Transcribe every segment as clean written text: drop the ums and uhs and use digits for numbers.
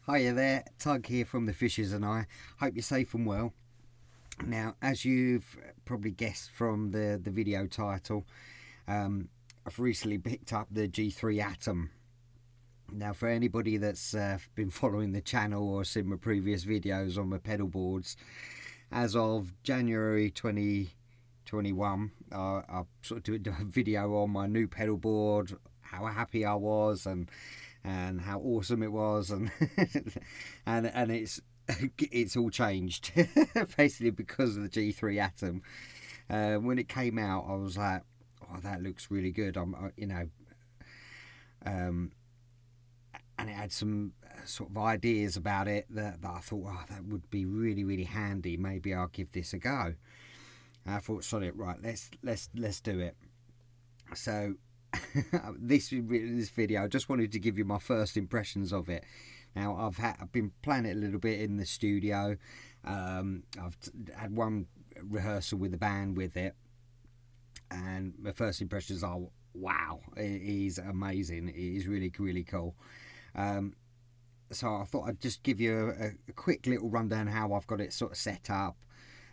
Hiya there, Tug here from The Fishers and I. Hope you're safe and well. Now, as you've probably guessed from the video title, I've recently picked up the G3 Atom. Now, for anybody that's been following the channel or seen my previous videos on my pedal boards, as of January 2021, I sort of did a video on my new pedal board, how happy I was, and how awesome it was, and and it's all changed basically because of the G3 Atom. When it came out, I was like, oh, that looks really good. And it had some sort of ideas about it that I thought, oh, that would be really handy. Maybe I'll give this a go. And I thought, solid, right, let's do it. So this video, I just wanted to give you my first impressions of it. Now, I've been playing it a little bit in the studio. I've had one rehearsal with the band with it, and my first impressions are, wow, it is amazing. It is really cool. So I thought I'd just give you a quick little rundown how I've got it sort of set up.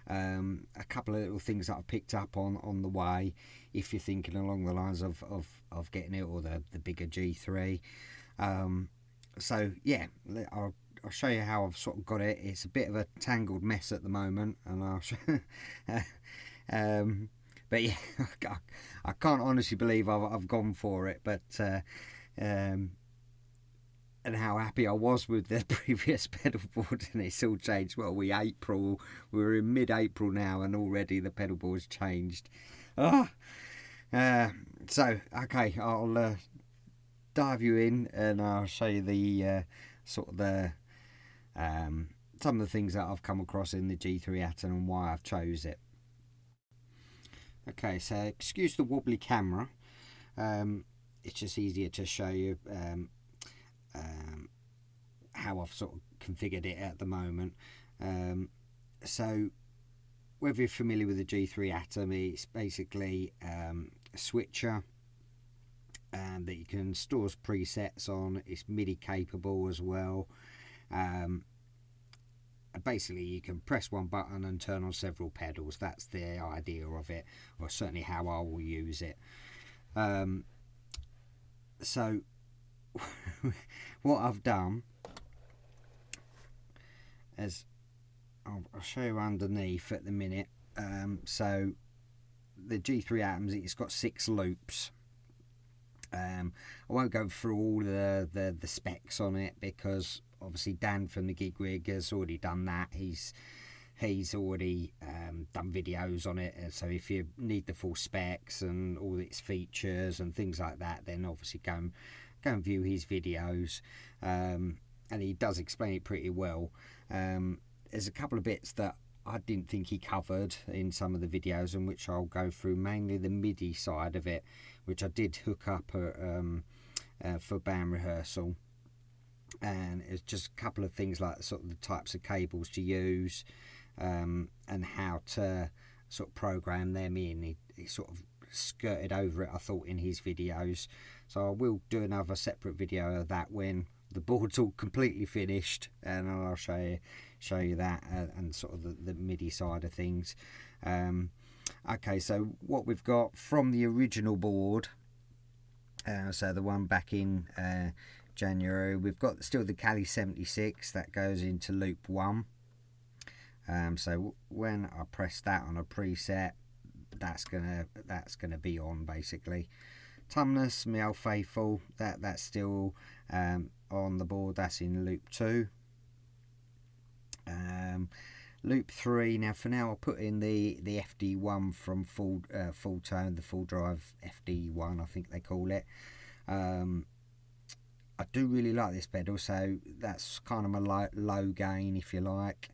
A couple of little things that I've picked up on the way, if you're thinking along the lines of getting it, or the bigger G3. So yeah, I'll show you how I've sort of got it. It's a bit of a tangled mess at the moment, and I'll show but yeah, I can't honestly believe I've gone for it, but and how happy I was with the previous pedal board, and it's all changed. Well, we're in mid-April now, and already the pedal board's changed. So okay, I'll dive you in, and I'll show you the some of the things that I've come across in the G3 Atom and why I've chose it. Okay, so excuse the wobbly camera. It's just easier to show you how I've sort of configured it at the moment. So whether you're familiar with the G3 Atom, it's basically a switcher that you can store presets on. It's MIDI capable as well. Basically, you can press one button and turn on several pedals. That's the idea of it, or certainly how I will use it. So what I've done is, I'll show you underneath at the minute. So the G3 Atoms, it's got 6 loops. I won't go through all the specs on it, because obviously Dan from the GigRig has already done that. He's already done videos on it, so if you need the full specs and all its features and things like that, then obviously go and view his videos, and he does explain it pretty well. There's a couple of bits that I didn't think he covered in some of the videos, and which I'll go through, mainly the MIDI side of it, which I did hook up for band rehearsal. And it's just a couple of things like sort of the types of cables to use, and how to sort of program them in. He sort of skirted over it, I thought, in his videos. So I will do another separate video of that when the board's all completely finished, and I'll show you that, and sort of the MIDI side of things. Okay, so what we've got from the original board, so the one back in January, we've got still the Cali 76 that goes into loop 1. So when I press that on a preset, that's gonna be on, basically. Tumnus, Meow Faithful, that's still on the board. That's in loop 2. Loop 3. Now for now, I'll put in the FD1 from Full Tone, the Full Drive FD1, I think they call it. I do really like this pedal, so that's kind of my low gain, if you like.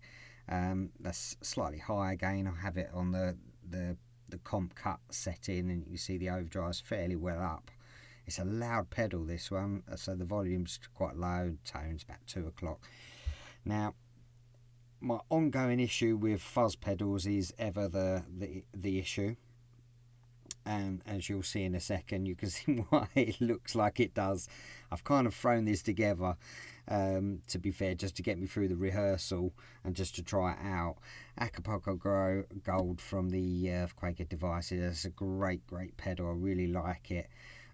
That's slightly higher gain. I have it on the comp cut setting, and you can see the overdrive's fairly well up. It's a loud pedal, this one, so the volume's quite low, tone's about 2 o'clock. Now, my ongoing issue with fuzz pedals is ever the issue, and as you'll see in a second, you can see why it looks like it does. I've kind of thrown this together, to be fair, just to get me through the rehearsal and just to try it out. Acapulco Gold from the Quaker Devices. It's a great pedal. I really like it.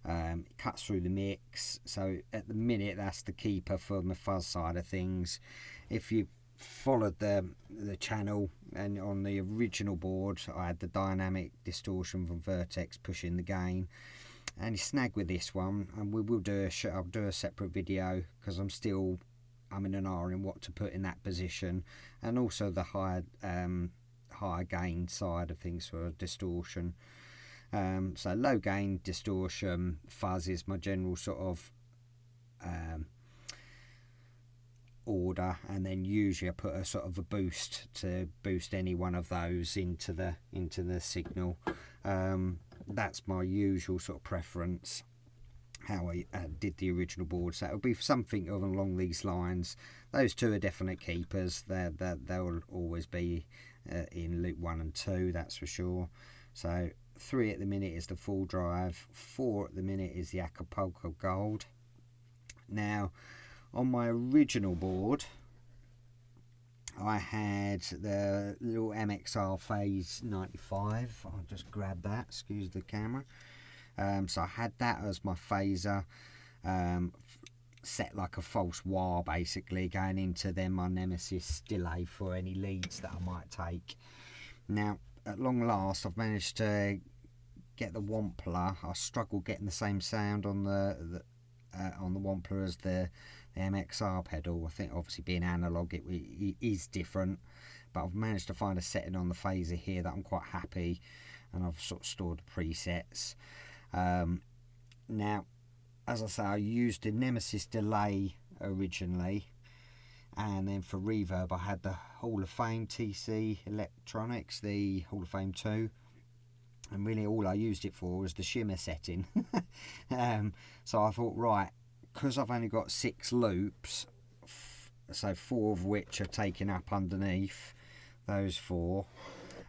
It cuts through the mix. So at the minute, that's the keeper for the fuzz side of things. If you followed the channel, and on the original board I had the dynamic distortion from Vertex pushing the gain, and you snag with this one, and we will do I'll do a separate video because I'm in an R in what to put in that position, and also the higher gain side of things for distortion. So low gain, distortion, fuzz is my general sort of order, and then usually I put a sort of a boost to boost any one of those into the signal. That's my usual sort of preference, how I did the original board. So it'll be something along these lines. Those two are definite keepers. They'll always be in loop 1 and 2, that's for sure. So 3 at the minute is the full drive, 4 at the minute is the Acapulco Gold. Now on my original board I had the little MXR Phase 95. I'll just grab that, excuse the camera. So I had that as my phaser, set like a false wah basically, going into then my Nemesis delay for any leads that I might take. Now at long last I've managed to get the Wampler. I struggled getting the same sound on the Wampler as the MXR pedal. I think obviously being analog it is different, but I've managed to find a setting on the phaser here that I'm quite happy, and I've sort of stored the presets. Now as I say, I used the Nemesis delay originally, and then for reverb I had the Hall of Fame TC Electronics, the Hall of Fame 2, and really all I used it for was the shimmer setting. So I thought, right, because I've only got 6 loops, so 4 of which are taken up underneath those 4,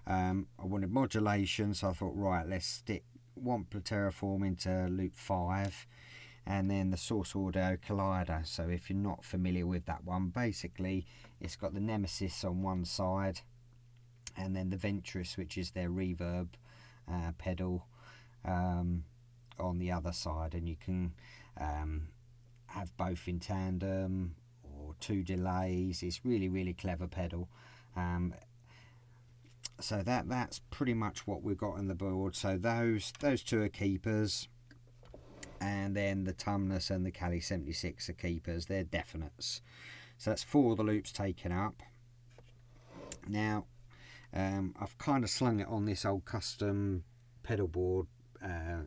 I wanted modulation, so I thought, right, let's stick Wampler Terraform into loop 5, and then the Source Audio Collider. So if you're not familiar with that one, basically it's got the Nemesis on one side, and then the Ventress, which is their reverb pedal, on the other side, and you can have both in tandem or 2 delays. It's really clever pedal. So that's pretty much what we've got on the board. So those 2 are keepers, and then the Tumnus and the Cali 76 are keepers. They're definites. So that's 4 of the loops taken up. Now I've kind of slung it on this old custom pedal board,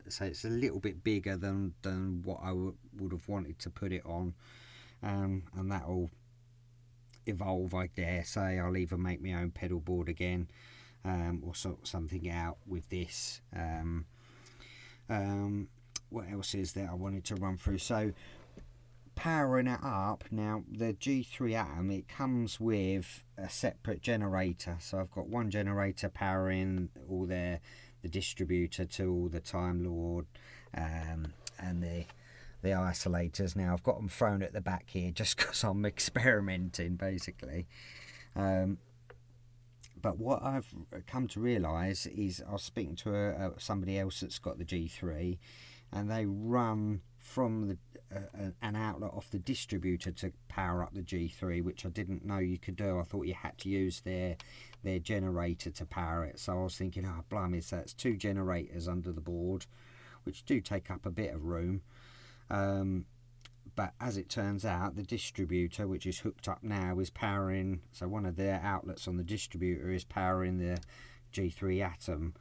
so it's a little bit bigger than what I would have wanted to put it on, and that'll evolve, I dare say. I'll either make my own pedal board again, or sort something out with this. What else is there I wanted to run through? So powering it up, now the G3 Atom, it comes with a separate generator. So I've got one generator powering all the distributor tool, the Time Lord, and the isolators. Now I've got them thrown at the back here just because I'm experimenting basically. But what I've come to realise is I was speaking to somebody else that's got the G3, and they run from an outlet off the distributor to power up the G3, which I didn't know you could do. I thought you had to use their generator to power it. So I was thinking, oh blimey, so it's 2 generators under the board, which do take up a bit of room. But as it turns out, the distributor, which is hooked up now, is powering, so one of their outlets on the distributor is powering the G3 Atom.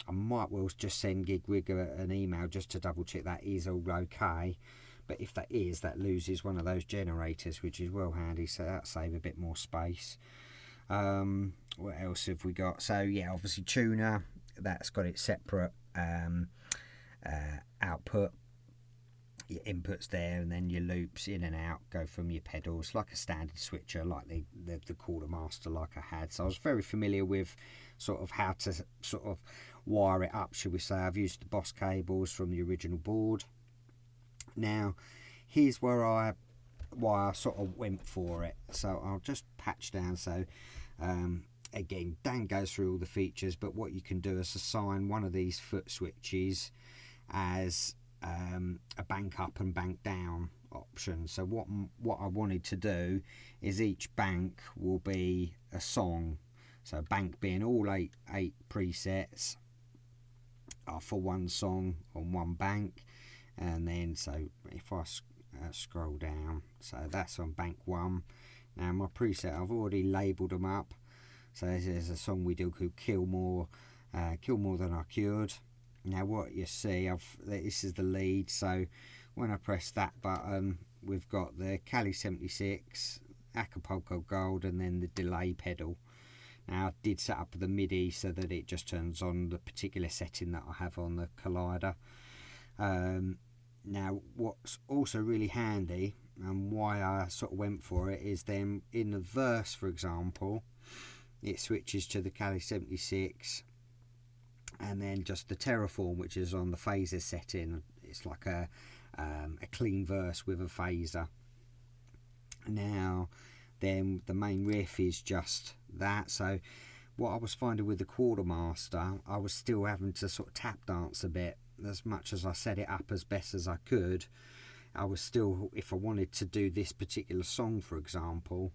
I might well just send GigRig an email just to double check that is all okay. But if that is, that loses one of those generators, which is well handy, so that'll save a bit more space. What else have we got? So yeah, obviously tuner, that's got its separate output. Your inputs there, and then your loops in and out go from your pedals, like a standard switcher, like the Quartermaster like I had. So I was very familiar with sort of how to sort of wire it up, should we say. I've used the Boss cables from the original board. Now here's where I why I sort of went for it. So I'll just patch down. So again, Dan goes through all the features, but what you can do is assign one of these foot switches as a bank up and bank down option. So what I wanted to do is each bank will be a song. So bank being all eight presets are for one song on one bank. And then so if I scroll down, so that's on bank 1. Now my preset, I've already labelled them up. So there's a song we do called Kill More Than I Cured. Now what you see, this is the lead, so when I press that button, we've got the Cali 76, Acapulco Gold, and then the delay pedal. Now I did set up the MIDI so that it just turns on the particular setting that I have on the collider. Now what's also really handy, and why I sort of went for it, is then in the verse, for example, it switches to the Cali 76 and then just the Terraform, which is on the phaser setting. It's like a clean verse with a phaser. Now then the main riff is just that. So what I was finding with the Quartermaster, I was still having to sort of tap dance a bit. As much as I set it up as best as I could, I was still, if I wanted to do this particular song, for example,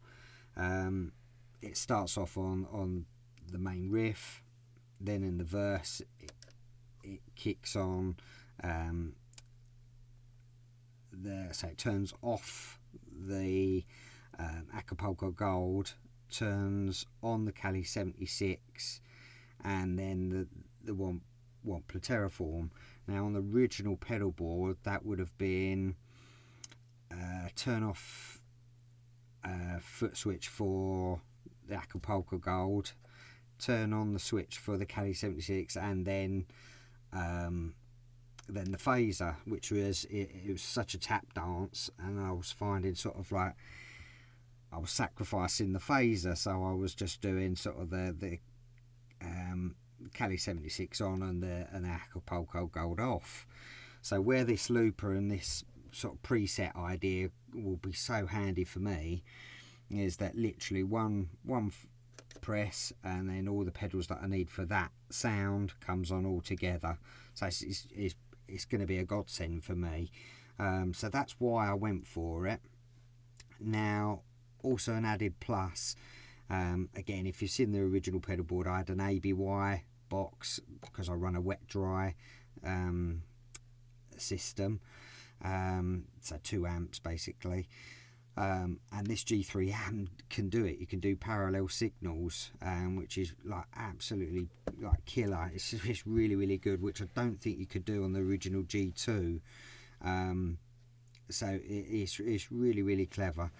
it starts off on the main riff, then in the verse it kicks on, so it turns off the Acapulco Gold, turns on the Cali 76, and then the one Terraform. Now on the original pedal board, that would have been turn off foot switch for the Acapulco Gold, turn on the switch for the Cali 76, and then the phaser, which was it was such a tap dance, and I was finding sort of like I was sacrificing the phaser, so I was just doing sort of the Cali 76 on and the Acapulco Gold off. So where this looper and this sort of preset idea will be so handy for me is that literally one press, and then all the pedals that I need for that sound comes on all together. So it's going to be a godsend for me. So that's why I went for it. Now also an added plus, again, if you've seen the original pedal board, I had an ABY box because I run a wet dry system, so 2 amps basically, and this G3 amp can do it. You can do parallel signals, which is like absolutely like killer. It's really good, which I don't think you could do on the original G2. So it's really clever.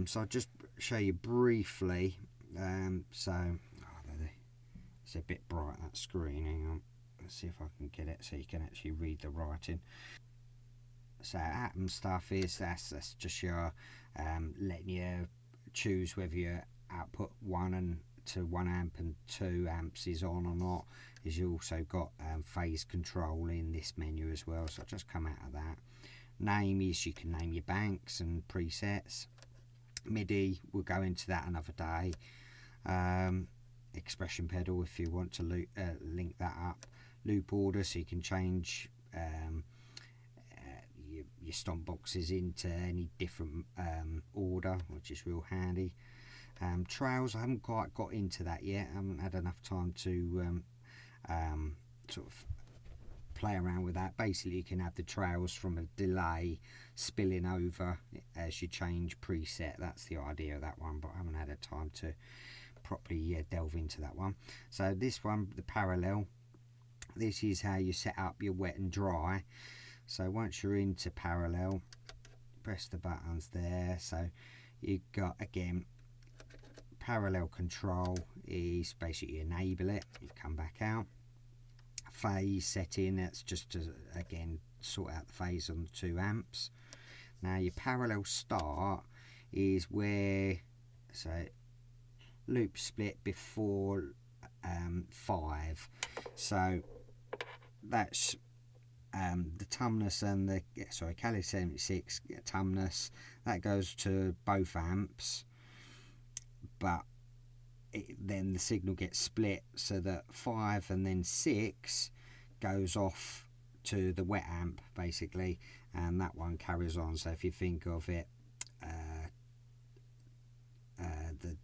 So I'll just show you briefly. It's a bit bright, that screen. Hang on, let's see if I can get it so you can actually read the writing. So Atom stuff is that's just your letting you choose whether your output 1 amp and 2 amps is on or not. Is you also got phase control in this menu as well. So I'll just come out of that. Name is you can name your banks and presets. MIDI, we'll go into that another day. Expression pedal if you want to link that up. Loop order, so you can change your stomp boxes into any different order, which is real handy. Trails, I haven't quite got into that yet. I haven't had enough time to sort of play around with that. Basically you can have the trails from a delay spilling over as you change preset. That's the idea of that one, but I haven't had a time to properly delve into that one. So this one, the parallel, this is how you set up your wet and dry. So once you're into parallel, press the buttons there. So you've got, again, parallel control is basically enable it. You come back out. Phase setting, that's just to again sort out the phase on the 2 amps. Now your parallel start is where, so loop split before 5, so that's the Tumnus and the Kali 76 Tumnus, that goes to both amps, but then the signal gets split so that 5 and then 6 goes off to the wet amp basically, and that one carries on. So if you think of it,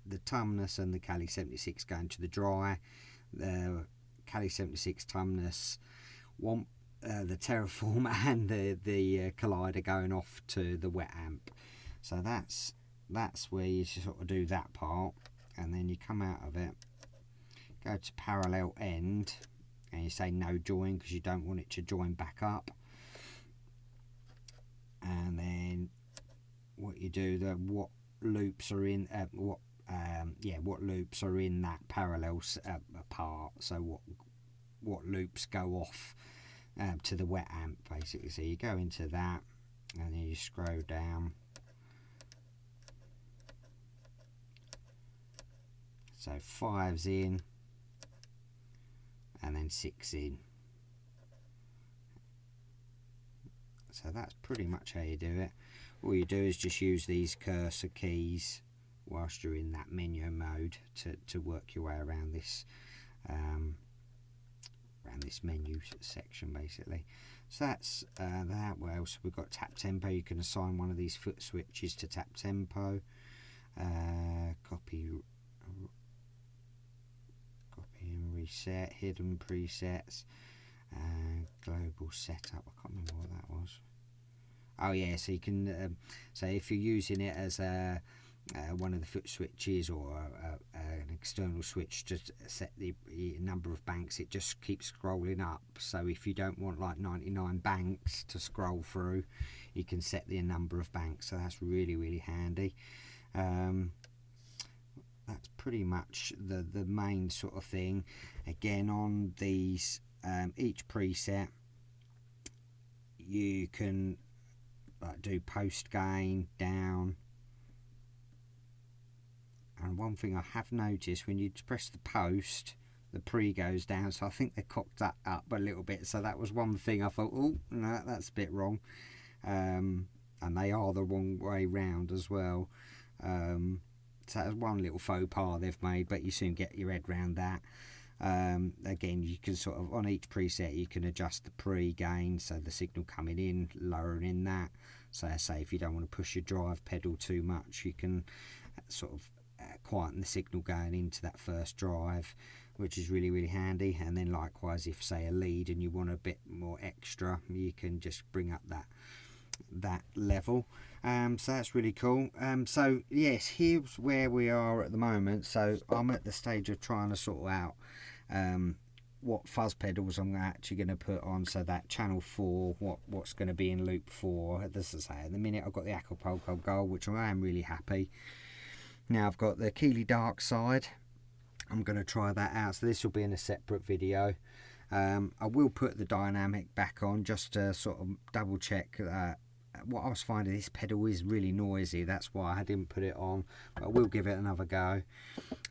the Tumnus and the Kali 76 going to the dry, the Kali 76 Tumnus want the Terraform and the Collider going off to the wet amp. So that's where you sort of do that part, and then you come out of it, go to parallel end, and you say no join because you don't want it to join back up. And then what you do, what loops are in what loops are in that parallel part. So what loops go off to the wet amp basically. So you go into that, and then you scroll down. So 5's in, and then 6 in. So that's pretty much how you do it. All you do is just use these cursor keys whilst you're in that menu mode to work your way around this menu section basically. So that's that. What else? We've got tap tempo. You can assign one of these foot switches to tap tempo. Copy and reset, hidden presets, global setup. I can't remember what that was. Oh yeah, so you can so if you're using it as one of the foot switches or an external switch to set the number of banks, it just keeps scrolling up. So if you don't want like 99 banks to scroll through, you can set the number of banks. So that's really handy. That's pretty much the main sort of thing. Again, on these each preset you can do post gain down, and one thing I have noticed, when you press the post, the pre goes down, so I think they cocked that up a little bit. So that was one thing I thought, oh no, that's a bit wrong, and they are the wrong way round as well. So that's one little faux pas they've made, but you soon get your head around that. Again, you can sort of, on each preset you can adjust the pre-gain, so the signal coming in, lowering that. So say if you don't want to push your drive pedal too much, you can sort of quieten the signal going into that first drive, which is really handy. And then likewise, if say a lead and you want a bit more extra, you can just bring up that level. So that's really cool. So yes, here's where we are at the moment. So I'm at the stage of trying to sort out what fuzz pedals I'm actually going to put on. So that channel 4, what's going to be in loop 4. As I say, at the minute I've got the Acapulco Gold, which I am really happy. Now I've got the Keeley Dark Side. I'm going to try that out, so this will be in a separate video. I will put the dynamic back on just to sort of double check. What I was finding, this pedal is really noisy, that's why I didn't put it on, but I will give it another go.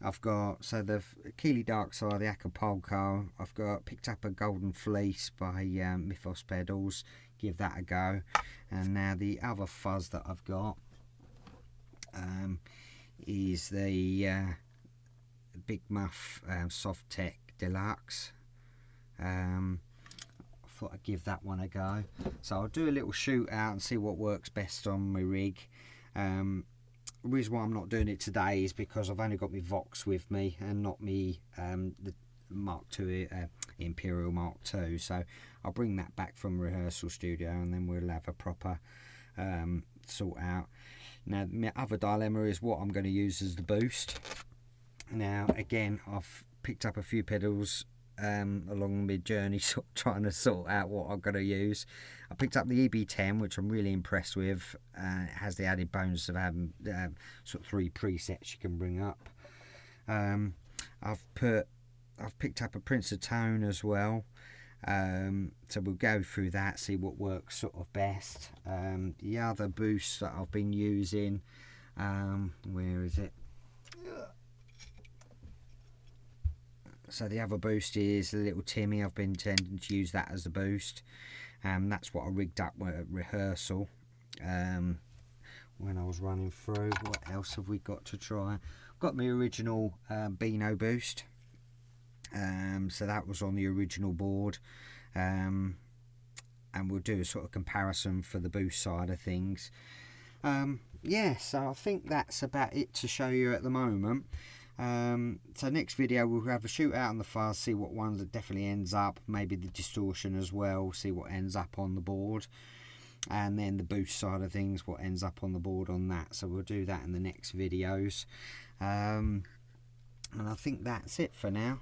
I've got, so the Keeley Dark Side, the Acapulco, I've got picked up a Golden Fleece by Mythos Pedals, give that a go. And now the other fuzz that I've got is the Big Muff Soft Tech Deluxe. I thought I'd give that one a go. So I'll do a little shoot out and see what works best on my rig. The reason why I'm not doing it today is because I've only got my Vox with me and not me the Mark II Imperial Mark II. So I'll bring that back from rehearsal studio and then we'll have a proper sort out. Now my other dilemma is what I'm going to use as the boost. Now again, I've picked up a few pedals along my journey, sort of trying to sort out what I'm going to use. I picked up the EB10, which I'm really impressed with. It has the added bonus of having sort of 3 presets you can bring up. I've picked up a Prince of Tone as well. So we'll go through that, see what works sort of best. The other boost that I've been using, where is it? So the other boost is the little Timmy. I've been tending to use that as a boost. That's what I rigged up at rehearsal when I was running through. What else have we got to try? Got my original Beano boost, so that was on the original board, and we'll do a sort of comparison for the boost side of things. Yeah, so I think that's about it to show you at the moment. So next video we'll have a shootout on the fuzz, see what one that definitely ends up, maybe the distortion as well, see what ends up on the board, and then the boost side of things, what ends up on the board on that. So we'll do that in the next videos, and I think that's it for now.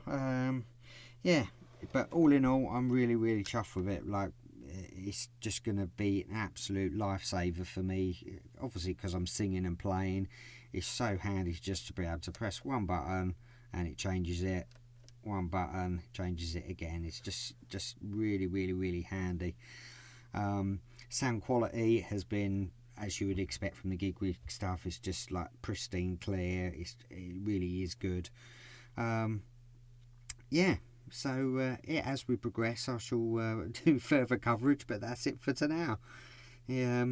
Yeah, but all in all, I'm really chuffed with it. Like, it's just going to be an absolute lifesaver for me, obviously because I'm singing and playing. It's so handy just to be able to press one button and it changes it, one button changes it again. It's just really handy. Sound quality has been, as you would expect from the GigRig stuff, it's just like pristine clear. It really is good. Yeah, so yeah, as we progress I shall do further coverage, but that's it for now. Yeah,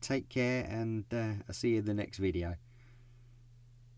take care, and I'll see you in the next video.